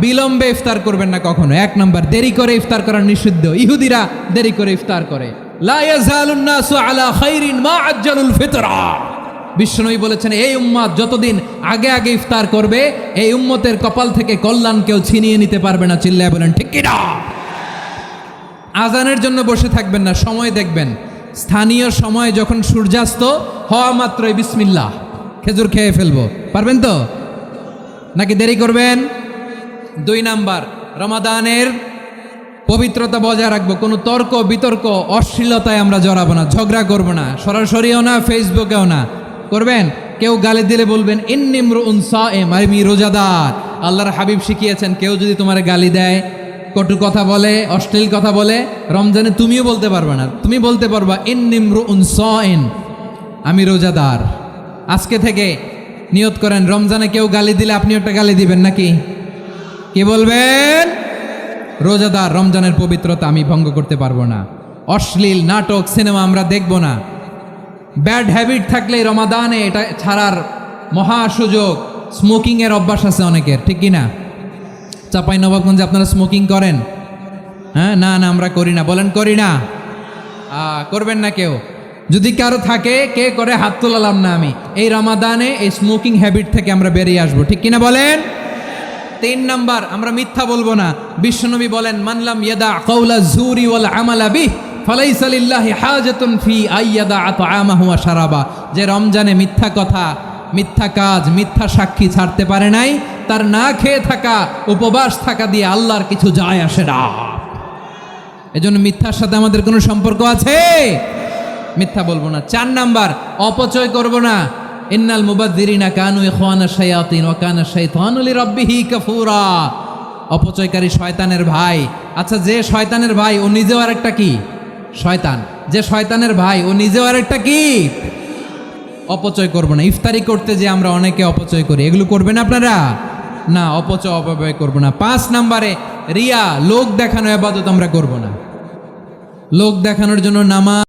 বিলম্বে ইফতার করবেন না কখনো। 1 নাম্বার, দেরি করে ইফতার করা নিষিদ্ধ। ইহুদিরা দেরি করে ইফতার করে। লা ইয়াজালুন নাসু আলা খাইরিন মা আজ্জালুল ফিতরা। বিশ্বনবী বলেছেন, এই উম্মত যতদিন আগে আগে ইফতার করবে, এই উম্মতের কপাল থেকে কল্যাণ কেউ ছিনিয়ে নিতে পারবে না। চিল্লায় বলেন ঠিক কিনা? আজানের জন্য বসে থাকবেন না, সময় দেখবেন। স্থানীয় সময় যখন সূর্যাস্ত হওয়া মাত্রই বিসমিল্লাহ, খেজুর খেয়ে ফেলবো। পারবেন তো নাকি দেরি করবেন? 2 নাম্বার, রমাদানের পবিত্রতা বজায় রাখবো। কোনো তর্ক বিতর্ক অশ্লীলতায় আমরা জড়াবো না, ঝগড়া করবো না, সরাসরিও না, ফেসবুকেও না। করবেন কেউ গালি দিলে বলবেন ইন্নিমরুউন সায়েম, আমি রোজাদার। আল্লাহর হাবিব শিখিয়েছেন, কেউ যদি তোমার গালি দেয়, কটু কথা বলে, অশ্লীল কথা বলে, রমজানে তুমিও বলতে পারবে না। তুমি বলতে পারবা ইন্নিমরুউন সায়েম, আমি রোজাদার। আজকে থেকে নিয়ত করেন, রমজানে কেউ গালি দিলে আপনি একটা গালি দিবেন নাকি? কি বলবেন? রোজাদার, রমজানের পবিত্রতা আমি ভঙ্গ করতে পারবো না। অশ্লীল নাটক সিনেমা আমরা দেখব না। ব্যাড হ্যাবিট থাকলে রমাদানে এটা ছাড়ার মহা সুযোগ। স্মোকিং এর অভ্যাস আছে অনেকের, ঠিক কি না? চাঁপাইনবাবগঞ্জে আপনারা স্মোকিং করেন? হ্যাঁ, না না আমরা করি না। বলেন করি না। করবেন না কেউ? যদি কারো থাকে, কে করে হাত তোলালাম না আমি। এই রমাদানে এই স্মোকিং হ্যাবিট থেকে আমরা বেরিয়ে আসবো, ঠিক কিনা বলেন? 3 নাম্বার, আমরা মিথ্যা বলবো না। বিশ্বনবী বলেন, মানলাম ইয়াদা কাওলা যুরি ওয়াল আমালা বিহি ফালাইসা লিল্লাহি হাজাতুন ফি আইয়াদা আতআমাহু ওয়া শারাবা। যে রমজানে মিথ্যা কথা, মিথ্যা কাজ, মিথ্যা সাক্ষী ছাড়তে পারে নাই, তার না খেয়ে থাকা, উপবাস থাকা দিয়ে আল্লাহর কিছু যায় আসে না। এজন্য মিথ্যার সাথে আমাদের কোনো সম্পর্ক আছে? মিথ্যা বলবো না। 4 নাম্বার, অপচয় করব না। ইন্নাল মুবাযযিরিনা কানু ইখওয়ানা শায়াতিন ওয়া কানা শাইতানু লিরাব্বিহি কাফুরা। অপচয়কারী শয়তানের ভাই। আচ্ছা, যে শয়তানের ভাই ও নিজেও আরেকটা কি? শয়তান। যে শয়তানের ভাই ও নিজেও আরেকটা কি? অপচয় করব না। ইফতারি করতে যে আমরা অনেকে অপচয় করি, এগুলো করবেন আপনারা না। অপচয় অপব্যয় করব না। 5 নাম্বারে, রিয়া, লোক দেখানো ইবাদত আমরা করব না। লোক দেখানোর জন্য নামাজ